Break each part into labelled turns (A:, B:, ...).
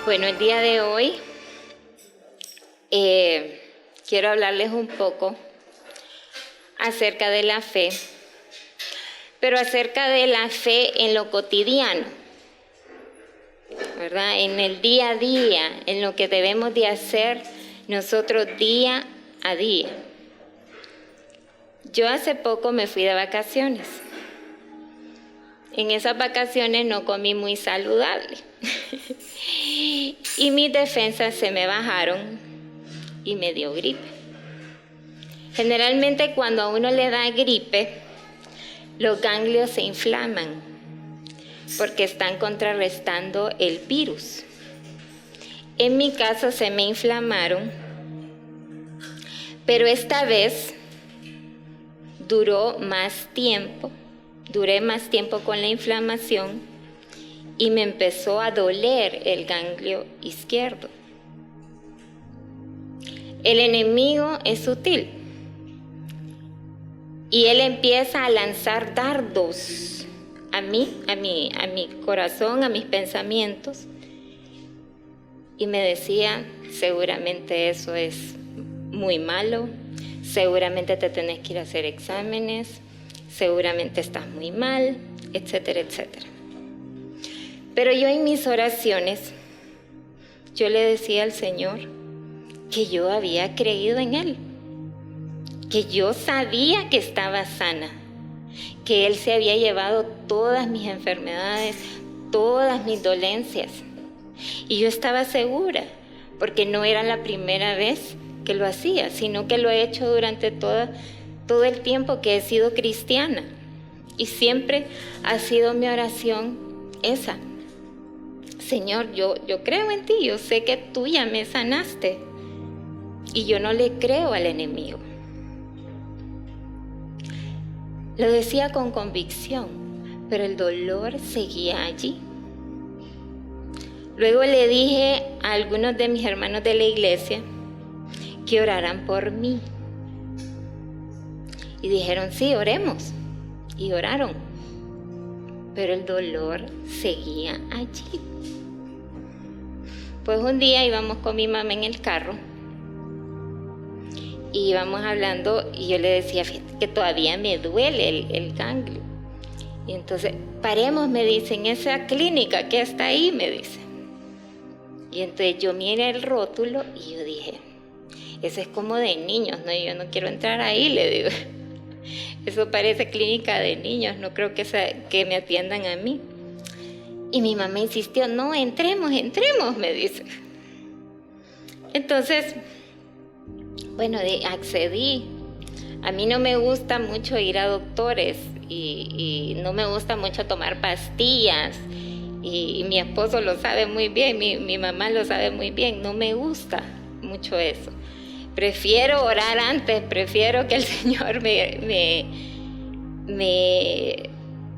A: Bueno, el día de hoy quiero hablarles un poco acerca de la fe, pero acerca de la fe en lo cotidiano, ¿verdad? En el día a día, en lo que debemos de hacer nosotros día a día. Yo hace poco me fui de vacaciones. En esas vacaciones no comí muy saludable y mis defensas se me bajaron y me dio gripe. Generalmente cuando a uno le da gripe, los ganglios se inflaman porque están contrarrestando el virus. En mi caso se me inflamaron, pero esta vez duré más tiempo con la inflamación y me empezó a doler el ganglio izquierdo. El enemigo es sutil y él empieza a lanzar dardos a mi corazón, a mis pensamientos, y me decía: seguramente eso es muy malo, seguramente te tenés que ir a hacer exámenes, seguramente estás muy mal, etcétera, etcétera. Pero yo en mis oraciones, yo le decía al Señor que yo había creído en Él, que yo sabía que estaba sana, que Él se había llevado todas mis enfermedades, todas mis dolencias. Y yo estaba segura, porque no era la primera vez que lo hacía, sino que lo he hecho durante todo el tiempo que he sido cristiana. Y siempre ha sido mi oración esa: Señor, yo creo en ti, yo sé que tú ya me sanaste y yo no le creo al enemigo. Lo decía con convicción, pero el dolor seguía allí. Luego le dije a algunos de mis hermanos de la iglesia que oraran por mí. Y dijeron: sí, oremos. Y oraron. Pero el dolor seguía allí. Pues un día íbamos con mi mamá en el carro y íbamos hablando y yo le decía: fíjate que todavía me duele el ganglio. Y entonces: paremos, me dice, en esa clínica que está ahí, me dice. Y entonces yo miré el rótulo y yo dije: eso es como de niños, ¿no? Yo no quiero entrar ahí, le digo. Eso parece clínica de niños, no creo que me atiendan a mí. Y mi mamá insistió: no, entremos, me dice. Entonces, bueno, accedí. A mí no me gusta mucho ir a doctores y no me gusta mucho tomar pastillas. Y mi esposo lo sabe muy bien, mi mamá lo sabe muy bien. No me gusta mucho eso. Prefiero orar antes, prefiero que el Señor me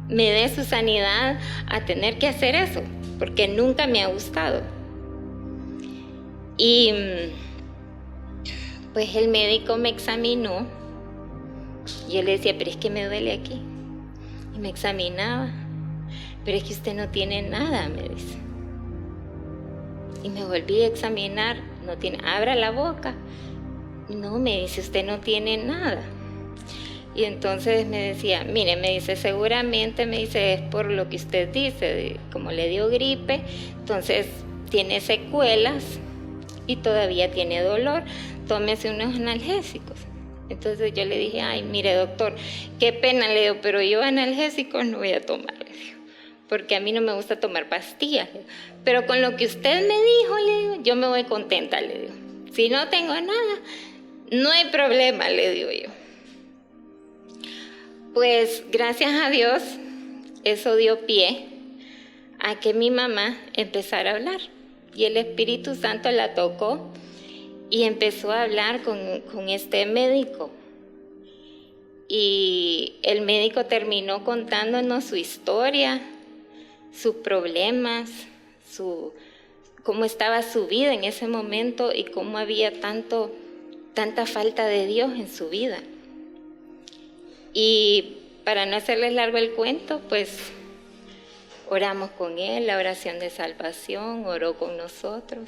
A: dé su sanidad a tener que hacer eso, porque nunca me ha gustado. Y pues el médico me examinó y yo le decía: pero es que me duele aquí. Y me examinaba: pero es que usted no tiene nada, me dice. Y me volví a examinar: no tiene, abra la boca. No, me dice, usted no tiene nada. Y entonces me decía: mire, me dice, seguramente, me dice, es por lo que usted dice, como le dio gripe, entonces tiene secuelas y todavía tiene dolor, tómese unos analgésicos. Entonces yo le dije: ay, mire, doctor, qué pena, le digo, pero yo analgésicos no voy a tomar, le digo, porque a mí no me gusta tomar pastillas, le digo, pero con lo que usted me dijo, le digo, yo me voy contenta, le digo. Si no tengo nada, no hay problema, le digo yo. Pues gracias a Dios, eso dio pie a que mi mamá empezara a hablar. Y el Espíritu Santo la tocó y empezó a hablar con este médico. Y el médico terminó contándonos su historia, sus problemas, cómo estaba su vida en ese momento y cómo había tanta falta de Dios en su vida. Y para no hacerles largo el cuento, pues Oramos con él, la oración de salvación, oró con nosotros.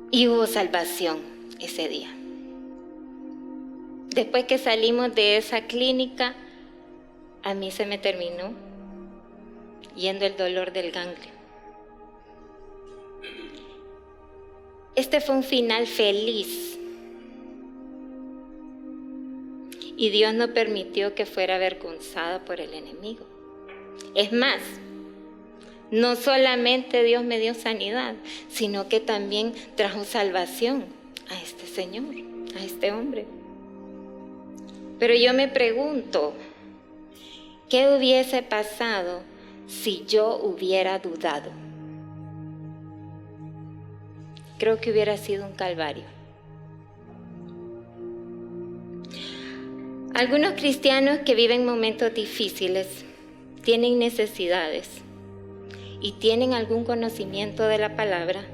A: Y hubo salvación ese día. Después que salimos de esa clínica, a mí se me terminó yendo el dolor del ganglio. Este fue un final feliz. Y Dios no permitió que fuera avergonzada por el enemigo. Es más, no solamente Dios me dio sanidad, sino que también trajo salvación a este señor, a este hombre. Pero yo me pregunto, ¿qué hubiese pasado si yo hubiera dudado? Creo que hubiera sido un calvario. Algunos cristianos que viven momentos difíciles tienen necesidades y tienen algún conocimiento de la palabra,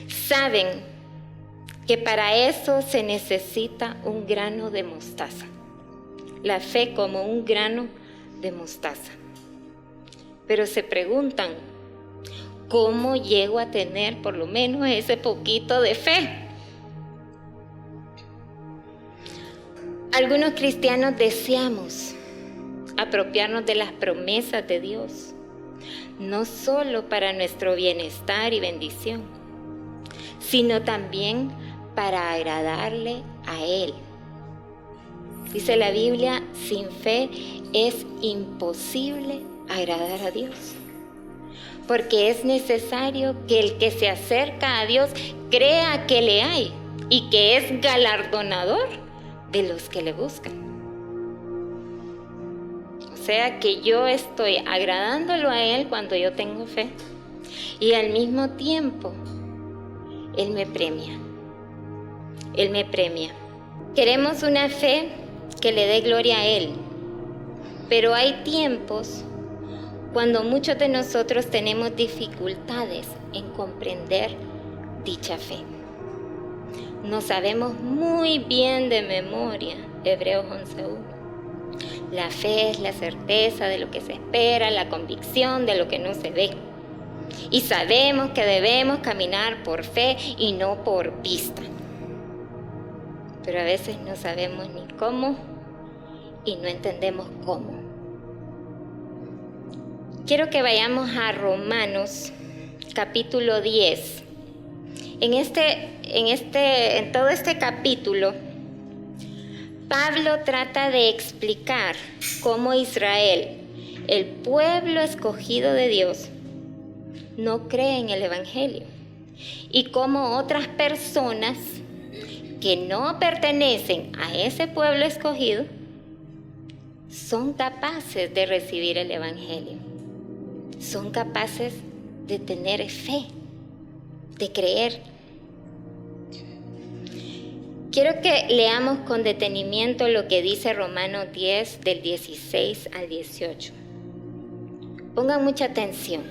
A: saben que para eso se necesita un grano de mostaza. La fe como un grano de mostaza. Pero se preguntan, ¿cómo llego a tener por lo menos ese poquito de fe? Algunos cristianos deseamos apropiarnos de las promesas de Dios, no solo para nuestro bienestar y bendición, sino también para agradarle a Él. Dice la Biblia, sin fe es imposible agradar a Dios, porque es necesario que el que se acerca a Dios crea que le hay y que es galardonador de los que le buscan. O sea que yo estoy agradándolo a Él cuando yo tengo fe y al mismo tiempo Él me premia. Él me premia. Queremos una fe que le dé gloria a Él, pero hay tiempos cuando muchos de nosotros tenemos dificultades en comprender dicha fe. No sabemos muy bien de memoria Hebreos 11:1. La fe es la certeza de lo que se espera, la convicción de lo que no se ve. Y sabemos que debemos caminar por fe y no por vista. Pero a veces no sabemos ni cómo y no entendemos cómo. Quiero que vayamos a Romanos capítulo 10. En todo este capítulo, Pablo trata de explicar cómo Israel, el pueblo escogido de Dios, no cree en el Evangelio y cómo otras personas que no pertenecen a ese pueblo escogido son capaces de recibir el Evangelio, son capaces de tener fe, de creer. Quiero que leamos con detenimiento lo que dice Romanos 10 del 16 al 18. Pongan mucha atención.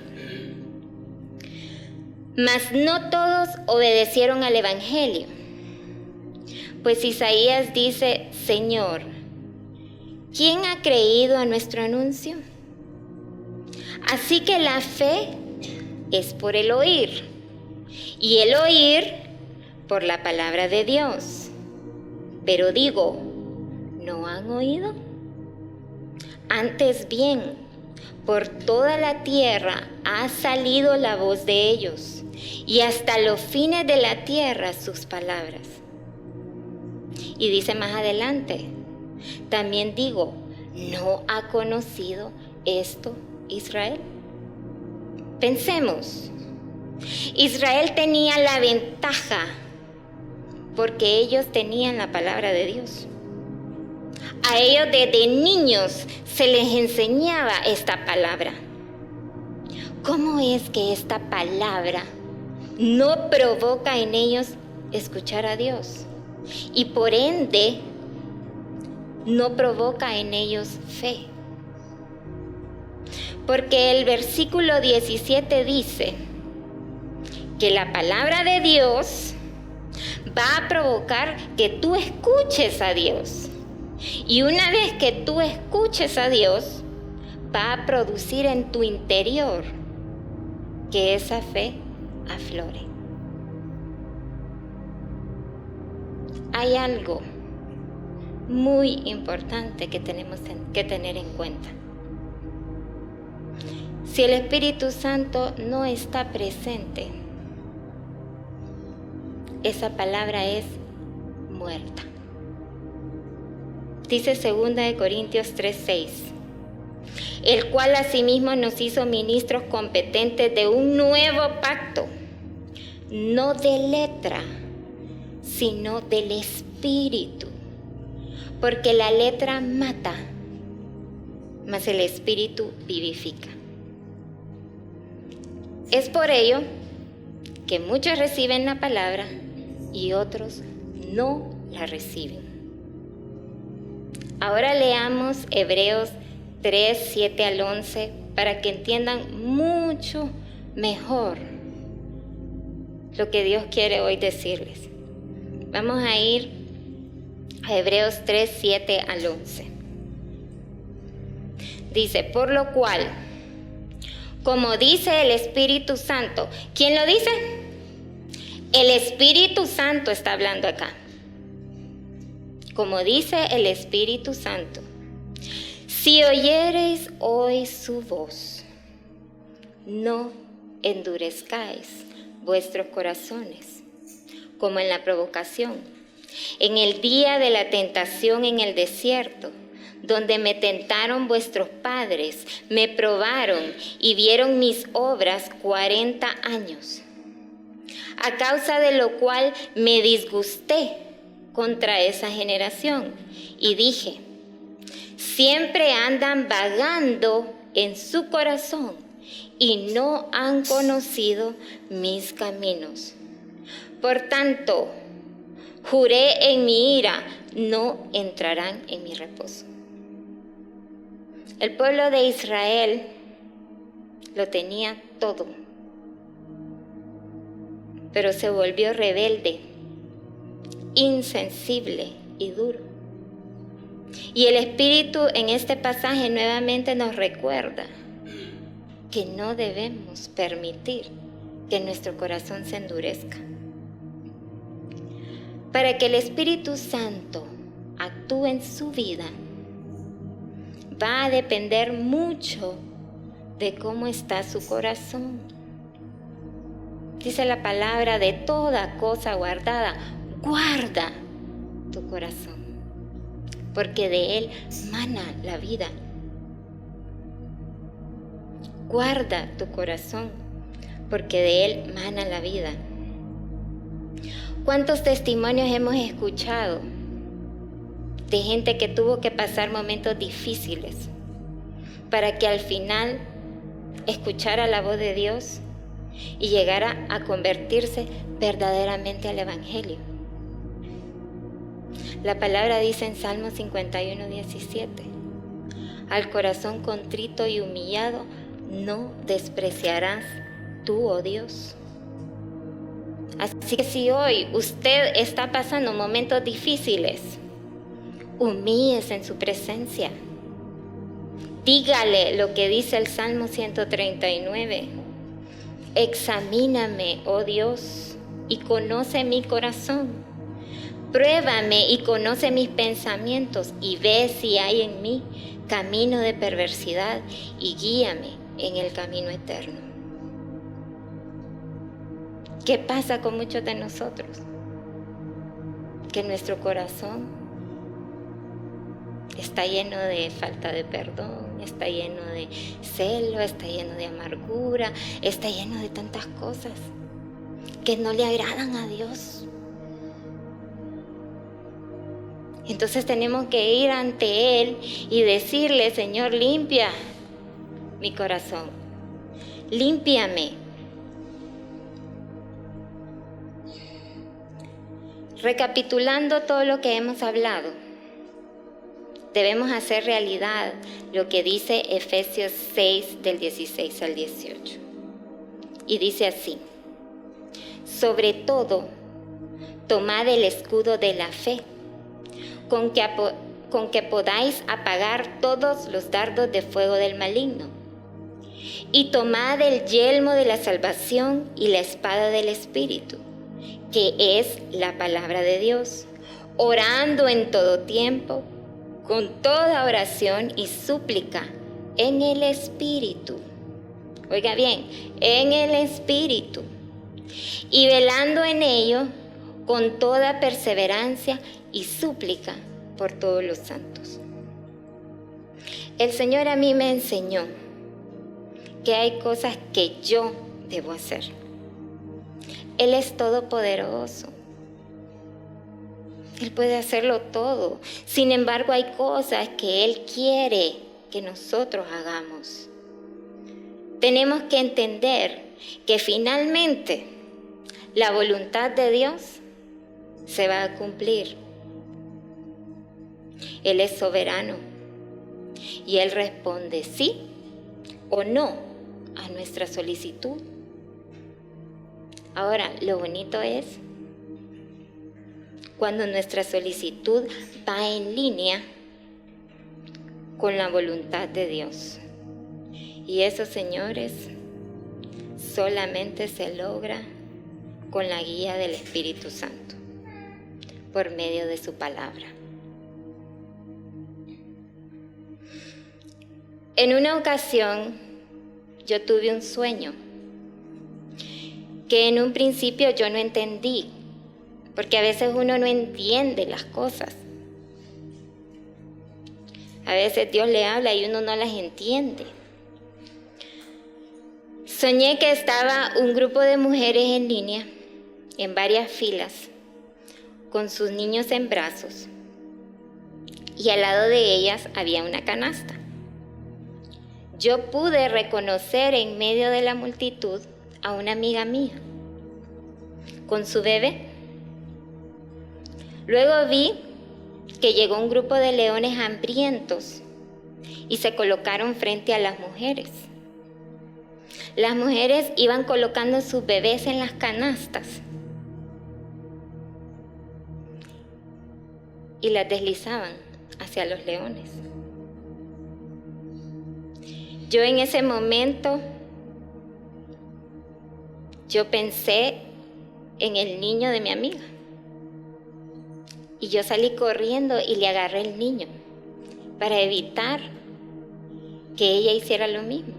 A: Mas no todos obedecieron al Evangelio, pues Isaías dice, Señor, ¿quién ha creído a nuestro anuncio? Así que la fe es por el oír, y el oír por la palabra de Dios. Pero digo, ¿no han oído? Antes bien, por toda la tierra ha salido la voz de ellos, y hasta los fines de la tierra sus palabras. Y dice más adelante, también digo, ¿no ha conocido esto Israel? Pensemos, Israel tenía la ventaja porque ellos tenían la palabra de Dios. A ellos desde niños se les enseñaba esta palabra. ¿Cómo es que esta palabra no provoca en ellos escuchar a Dios? Y por ende, no provoca en ellos fe. Porque el versículo 17 dice que la palabra de Dios va a provocar que tú escuches a Dios. Y una vez que tú escuches a Dios, va a producir en tu interior que esa fe aflore. Hay algo muy importante que tenemos que tener en cuenta. Si el Espíritu Santo no está presente, esa palabra es muerta. Dice 2 Corintios 3:6, el cual asimismo nos hizo ministros competentes de un nuevo pacto, no de letra, sino del Espíritu, porque la letra mata, mas el Espíritu vivifica. Es por ello que muchos reciben la palabra y otros no la reciben. Ahora leamos Hebreos 3:7 al 11 para que entiendan mucho mejor lo que Dios quiere hoy decirles. Vamos a ir a Hebreos 3:7 al 11. Dice, por lo cual, como dice el Espíritu Santo, ¿quién lo dice? El Espíritu Santo está hablando acá. Como dice el Espíritu Santo, si oyereis hoy su voz, no endurezcáis vuestros corazones, como en la provocación, en el día de la tentación en el desierto, donde me tentaron vuestros padres, me probaron y vieron mis obras 40 años, a causa de lo cual me disgusté contra esa generación y dije, siempre andan vagando en su corazón y no han conocido mis caminos. Por tanto, juré en mi ira, no entrarán en mi reposo. El pueblo de Israel lo tenía todo, pero se volvió rebelde, insensible y duro. Y el Espíritu en este pasaje nuevamente nos recuerda que no debemos permitir que nuestro corazón se endurezca. Para que el Espíritu Santo actúe en su vida, va a depender mucho de cómo está su corazón. Dice la palabra, de toda cosa guardada, guarda tu corazón, porque de él mana la vida. Guarda tu corazón, porque de él mana la vida. ¿Cuántos testimonios hemos escuchado de gente que tuvo que pasar momentos difíciles para que al final escuchara la voz de Dios y llegara a convertirse verdaderamente al Evangelio? La palabra dice en Salmo 51:17, al corazón contrito y humillado no despreciarás tú, oh Dios. Así que si hoy usted está pasando momentos difíciles, humíllese en su presencia. Dígale lo que dice el Salmo 139. Examíname, oh Dios, y conoce mi corazón. Pruébame y conoce mis pensamientos y ve si hay en mí camino de perversidad y guíame en el camino eterno. ¿Qué pasa con muchos de nosotros? Que nuestro corazón está lleno de falta de perdón, está lleno de celo, está lleno de amargura, está lleno de tantas cosas que no le agradan a Dios. Entonces tenemos que ir ante Él y decirle, Señor, limpia mi corazón, límpiame. Recapitulando todo lo que hemos hablado, debemos hacer realidad lo que dice Efesios 6 del 16 al 18. Y dice así, sobre todo, tomad el escudo de la fe, con que con que podáis apagar todos los dardos de fuego del maligno. Y tomad el yelmo de la salvación y la espada del Espíritu, que es la palabra de Dios, orando en todo tiempo, con toda oración y súplica en el Espíritu. Oiga bien, en el Espíritu. Y velando en ello con toda perseverancia y súplica por todos los santos. El Señor a mí me enseñó que hay cosas que yo debo hacer. Él es todopoderoso. Él puede hacerlo todo. Sin embargo, hay cosas que Él quiere que nosotros hagamos. Tenemos que entender que finalmente la voluntad de Dios se va a cumplir. Él es soberano y Él responde sí o no a nuestra solicitud. Ahora, lo bonito es cuando nuestra solicitud va en línea con la voluntad de Dios. Y eso, señores, solamente se logra con la guía del Espíritu Santo, por medio de su palabra. En una ocasión, yo tuve un sueño que en un principio yo no entendí, porque a veces uno no entiende las cosas. A veces Dios le habla y uno no las entiende. Soñé que estaba un grupo de mujeres en línea, en varias filas, con sus niños en brazos, y al lado de ellas había una canasta. Yo pude reconocer en medio de la multitud a una amiga mía, con su bebé. Luego vi que llegó un grupo de leones hambrientos y se colocaron frente a las mujeres. Las mujeres iban colocando sus bebés en las canastas y las deslizaban hacia los leones. Yo en ese momento, yo pensé en el niño de mi amiga. Y yo salí corriendo y le agarré el niño para evitar que ella hiciera lo mismo.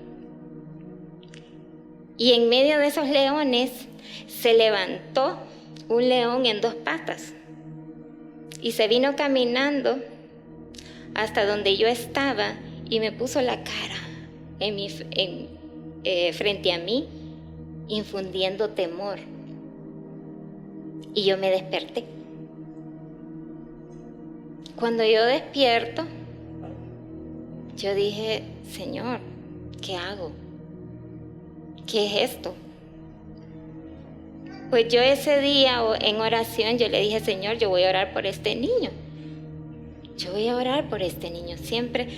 A: Y en medio de esos leones se levantó un león en 2 patas y se vino caminando hasta donde yo estaba y me puso la cara frente a mí, infundiendo temor. Y yo me desperté. Cuando yo despierto, yo dije, Señor, ¿qué hago? ¿Qué es esto? Pues yo ese día en oración, yo le dije, Señor, yo voy a orar por este niño. Yo voy a orar por este niño, siempre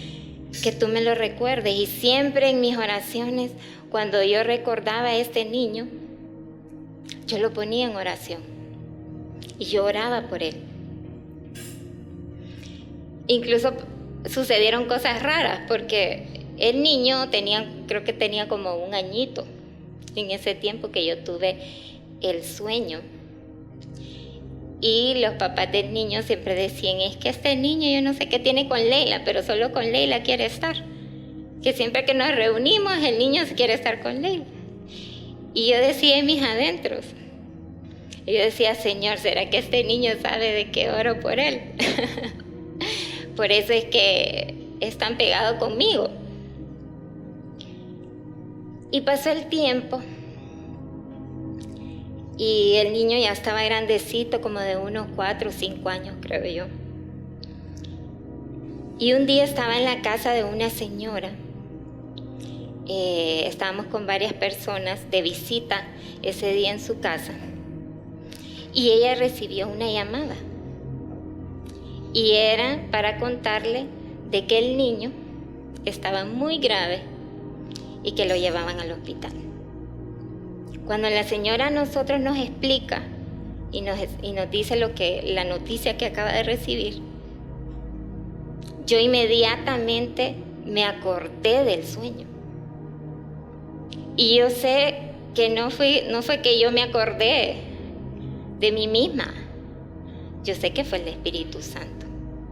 A: que tú me lo recuerdes. Y siempre en mis oraciones, cuando yo recordaba a este niño, yo lo ponía en oración. Y yo oraba por él. Incluso sucedieron cosas raras, porque el niño creo que tenía como 1 añito en ese tiempo que yo tuve el sueño. Y los papás del niño siempre decían, es que este niño yo no sé qué tiene con Leila, pero solo con Leila quiere estar. Que siempre que nos reunimos el niño quiere estar con Leila. Y yo decía en mis adentros, yo decía, Señor, ¿será que este niño sabe de qué oro por él? Por eso es que es tan pegado conmigo. Y pasó el tiempo y el niño ya estaba grandecito, como de unos 4 o 5 años, creo yo. Y un día estaba en la casa de una señora. Estábamos con varias personas de visita ese día en su casa. Y ella recibió una llamada. Y era para contarle de que el niño estaba muy grave y que lo llevaban al hospital. Cuando la señora a nosotros nos explica y nos dice la noticia que acaba de recibir, yo inmediatamente me acordé del sueño. Y yo sé que no fue que yo me acordé de mí misma. Yo sé que fue el Espíritu Santo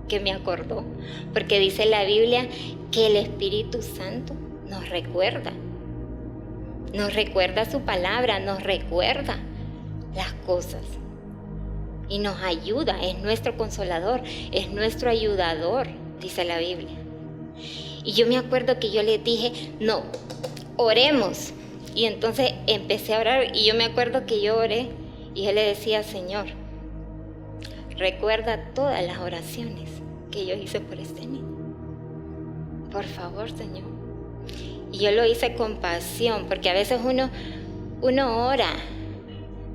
A: que me acordó, porque dice la Biblia que el Espíritu Santo nos recuerda su palabra, nos recuerda las cosas y nos ayuda, es nuestro consolador, es nuestro ayudador, dice la Biblia. Y yo me acuerdo que yo le dije, no, oremos. Y entonces empecé a orar y yo me acuerdo que yo oré y yo le decía, Señor, recuerda todas las oraciones que yo hice por este niño. Por favor, Señor. Y yo lo hice con pasión, porque a veces uno ora,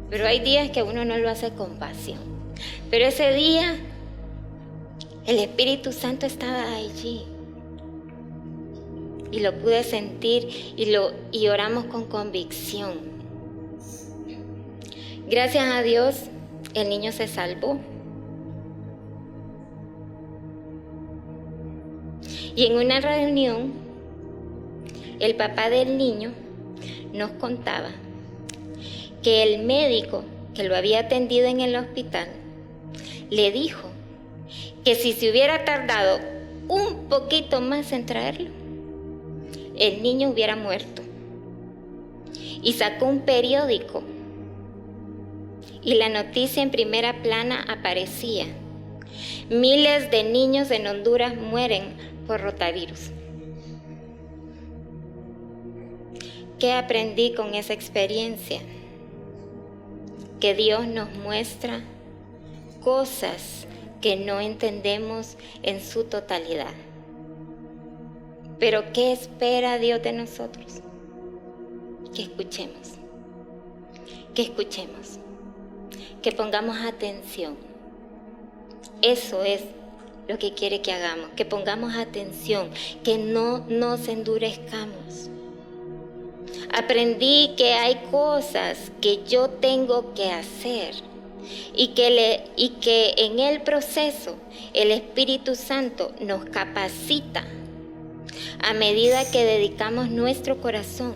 A: pero hay días que uno no lo hace con pasión. Pero ese día, el Espíritu Santo estaba allí. Y lo pude sentir y oramos con convicción. Gracias a Dios, el niño se salvó. Y en una reunión, el papá del niño nos contaba que el médico que lo había atendido en el hospital le dijo que si se hubiera tardado un poquito más en traerlo, el niño hubiera muerto. Y sacó un periódico y la noticia en primera plana aparecía: miles de niños en Honduras mueren por rotavirus. ¿Qué aprendí con esa experiencia? Que Dios nos muestra cosas que no entendemos en su totalidad. Pero ¿qué espera Dios de nosotros? Que escuchemos, que pongamos atención. Eso es lo que quiere que hagamos, que pongamos atención, que no nos endurezcamos. Aprendí que hay cosas que yo tengo que hacer y que en el proceso el Espíritu Santo nos capacita a medida que dedicamos nuestro corazón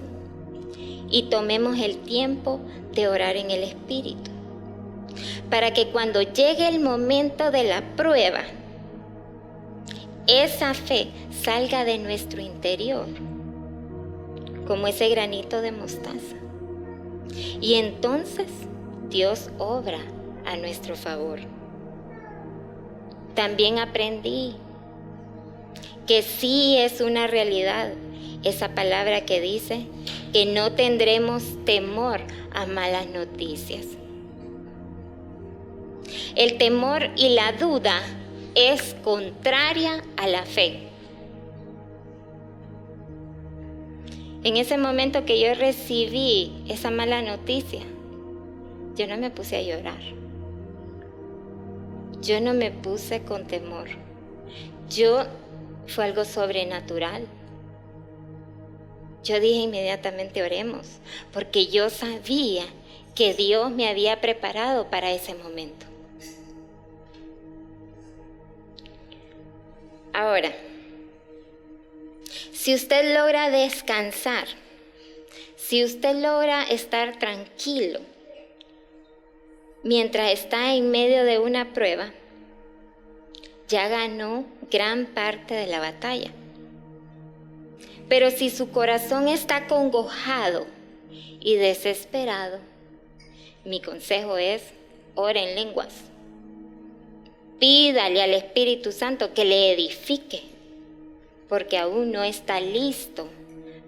A: y tomemos el tiempo de orar en el Espíritu, para que cuando llegue el momento de la prueba, esa fe salga de nuestro interior como ese granito de mostaza. Y entonces Dios obra a nuestro favor. También aprendí que sí es una realidad esa palabra que dice que no tendremos temor a malas noticias. El temor y la duda es contraria a la fe. En ese momento que yo recibí esa mala noticia, yo no me puse a llorar. Yo no me puse con temor. Fue algo sobrenatural. Yo dije inmediatamente oremos, porque yo sabía que Dios me había preparado para ese momento. Ahora, si usted logra descansar, si usted logra estar tranquilo mientras está en medio de una prueba, ya ganó gran parte de la batalla. Pero si su corazón está acongojado y desesperado, mi consejo es: ore en lenguas. Pídale al Espíritu Santo que le edifique, porque aún no está listo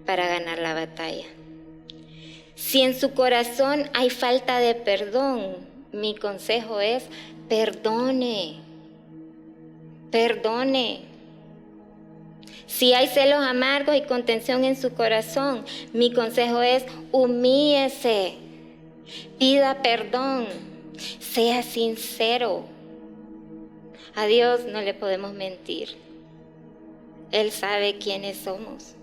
A: para ganar la batalla. Si en su corazón hay falta de perdón, mi consejo es: perdone. Si hay celos amargos y contención en su corazón, mi consejo es: humíllese, pida perdón, sea sincero. A Dios no le podemos mentir. Él sabe quiénes somos,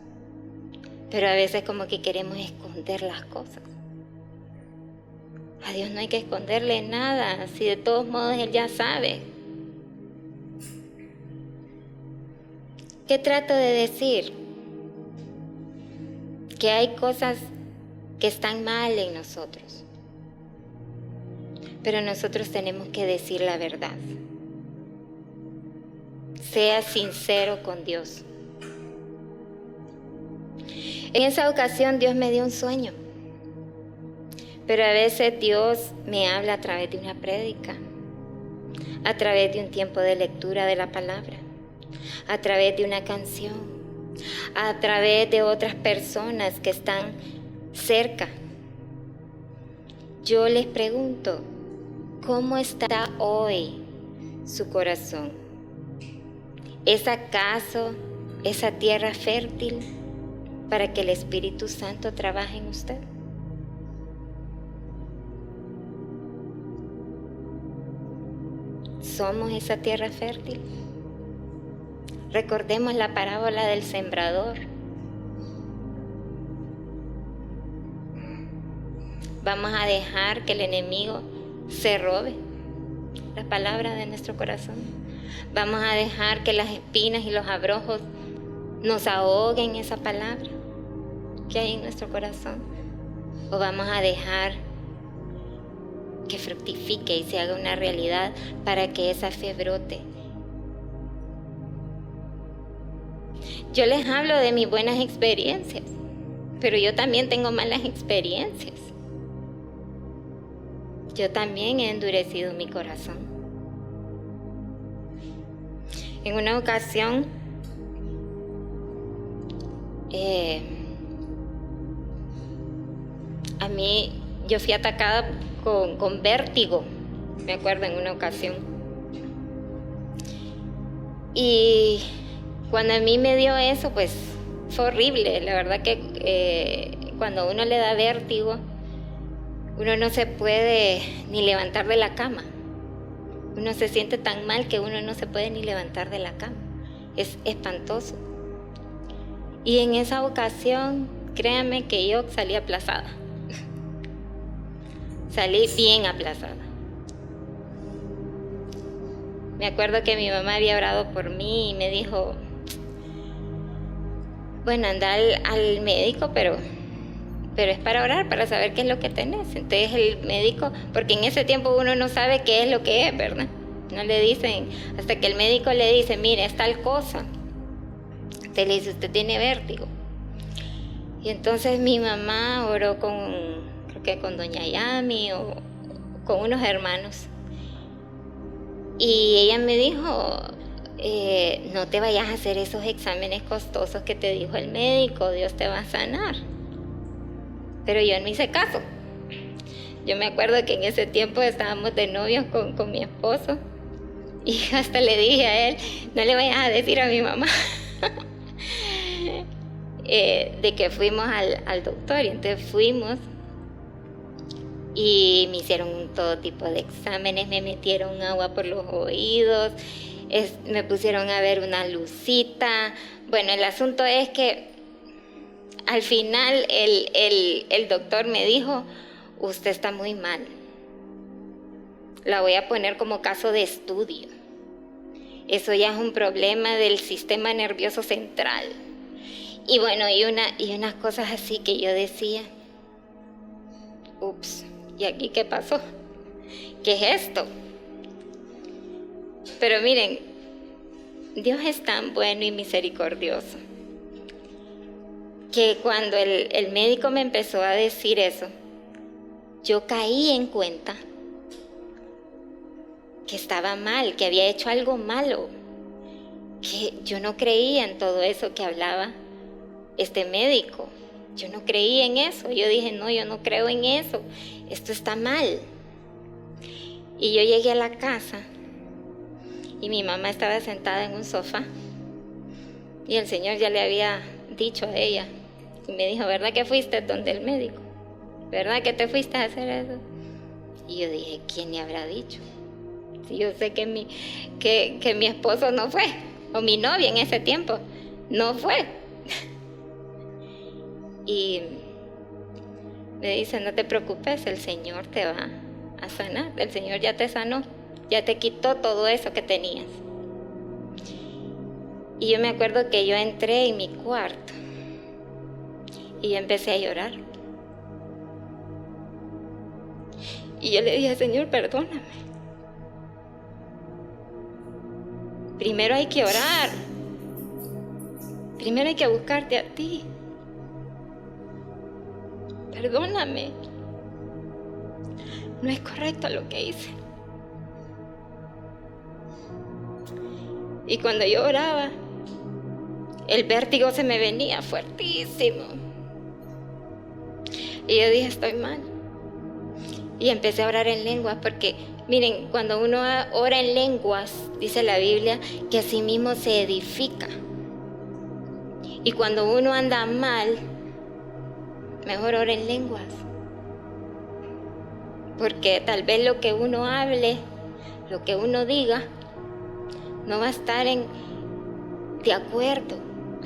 A: pero a veces como que queremos esconder las cosas. A Dios no hay que esconderle nada, si de todos modos Él ya sabe. ¿Qué trato de decir? Que hay cosas que están mal en nosotros. Pero nosotros tenemos que decir la verdad. Sea sincero con Dios. En esa ocasión Dios me dio un sueño. Pero a veces Dios me habla a través de una prédica, a través de un tiempo de lectura de la palabra, a través de una canción, a través de otras personas que están cerca. Yo les pregunto, ¿cómo está hoy su corazón? ¿Es acaso esa tierra fértil para que el Espíritu Santo trabaje en usted? ¿Somos esa tierra fértil? Recordemos la parábola del sembrador. Vamos a dejar que el enemigo se robe la palabra de nuestro corazón. Vamos a dejar que las espinas y los abrojos nos ahoguen esa palabra que hay en nuestro corazón. O vamos a dejar que fructifique y se haga una realidad para que esa fe brote. Yo les hablo de mis buenas experiencias, pero yo también tengo malas experiencias. Yo también he endurecido mi corazón. En una ocasión, yo fui atacada con vértigo, me acuerdo, en una ocasión. Y cuando a mí me dio eso, pues fue horrible. La verdad que cuando a uno le da vértigo, uno no se puede ni levantar de la cama. Uno se siente tan mal que uno no se puede ni levantar de la cama. Es espantoso. Y en esa ocasión, créanme que yo salí aplazada. Salí bien aplazada. Me acuerdo que mi mamá había orado por mí y me dijo, bueno, anda al médico, pero es para orar, para saber qué es lo que tenés. Entonces el médico, porque en ese tiempo uno no sabe qué es lo que es, ¿verdad? No le dicen, hasta que el médico le dice, mire, es tal cosa. Entonces le dice, usted tiene vértigo. Y entonces mi mamá oró creo que con doña Yami o con unos hermanos. Y ella me dijo, no te vayas a hacer esos exámenes costosos que te dijo el médico, Dios te va a sanar. Pero yo no hice caso. Yo me acuerdo que en ese tiempo estábamos de novios con mi esposo y hasta le dije a él, no le vayas a decir a mi mamá de que fuimos al doctor. Y entonces fuimos y me hicieron todo tipo de exámenes, me metieron agua por los oídos, me pusieron a ver una lucita. Bueno, el asunto es que al final el doctor me dijo, usted está muy mal. La voy a poner como caso de estudio. Eso ya es un problema del sistema nervioso central. Y bueno, y unas cosas así que yo decía, ups, ¿y aquí qué pasó? ¿Qué es esto? Pero miren, Dios es tan bueno y misericordioso que cuando el médico me empezó a decir eso, yo caí en cuenta que estaba mal, que había hecho algo malo, que yo no creía en todo eso que hablaba este médico. Yo no creía en eso. Yo dije, no, yo no creo en eso. Esto está mal. Y yo llegué a la casa y mi mamá estaba sentada en un sofá y el Señor ya le había dicho a ella y me dijo, ¿verdad que fuiste donde el médico? ¿Verdad que te fuiste a hacer eso? Y yo dije, ¿quién le habrá dicho? Si yo sé que mi esposo no fue, o mi novia en ese tiempo no fue. Y me dice, no te preocupes, el Señor te va a sanar. El Señor ya te sanó, ya te quitó todo eso que tenías. Y yo me acuerdo que yo entré en mi cuarto y yo empecé a llorar. Y yo le dije, Señor, perdóname. Primero hay que orar. Primero hay que buscarte a ti. Perdóname. No es correcto lo que hice. Y cuando yo oraba, el vértigo se me venía fuertísimo. Y yo dije, estoy mal. Y empecé a orar en lenguas, porque miren, cuando uno ora en lenguas, dice la Biblia, que a sí mismo se edifica. Y cuando uno anda mal, mejor ora en lenguas. Porque tal vez lo que uno hable, lo que uno diga, no va a estar de acuerdo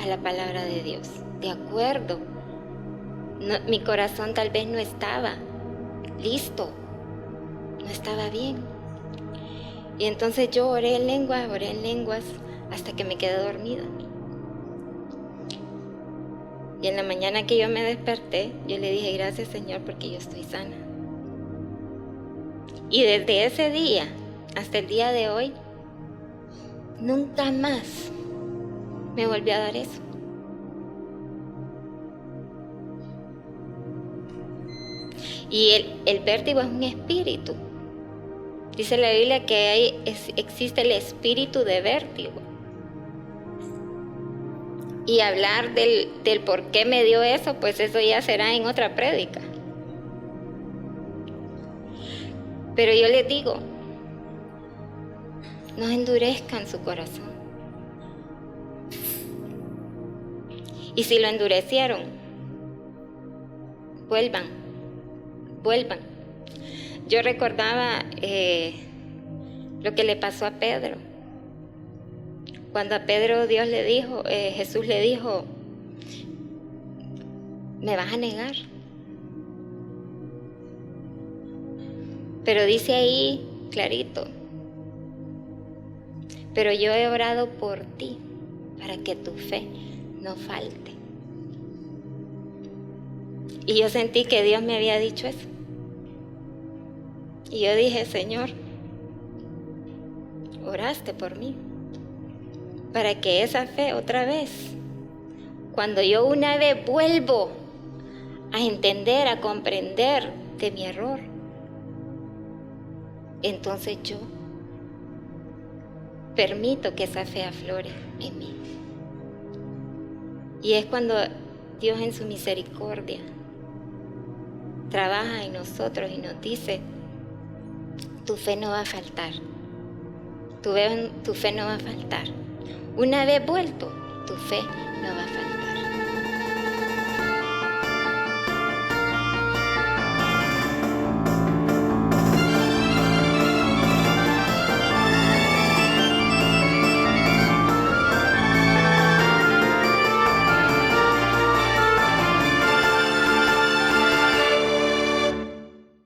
A: a la palabra de Dios. De acuerdo. No, mi corazón tal vez no estaba listo, no estaba bien. Y entonces yo oré en lenguas hasta que me quedé dormida. Y en la mañana que yo me desperté, yo le dije, gracias Señor, porque yo estoy sana. Y desde ese día hasta el día de hoy, nunca más me volvió a dar eso. Y el vértigo es un espíritu. Dice la Biblia que existe el espíritu de vértigo. Y hablar del por qué me dio eso, pues eso ya será en otra prédica. Pero yo les digo, no endurezcan su corazón. Y si lo endurecieron, vuelvan. Yo recordaba lo que le pasó a Pedro. Cuando a Pedro Jesús le dijo, ¿me vas a negar? Pero dice ahí clarito, pero yo he orado por ti para que tu fe no falte. Y yo sentí que Dios me había dicho eso. Y yo dije, Señor, oraste por mí, para que esa fe otra vez, cuando yo una vez vuelvo a entender, a comprender de mi error, entonces yo permito que esa fe aflore en mí. Y es cuando Dios en su misericordia trabaja en nosotros y nos dice, tu fe no va a faltar, tu fe no va a faltar. Una vez vuelto, tu fe no va a faltar.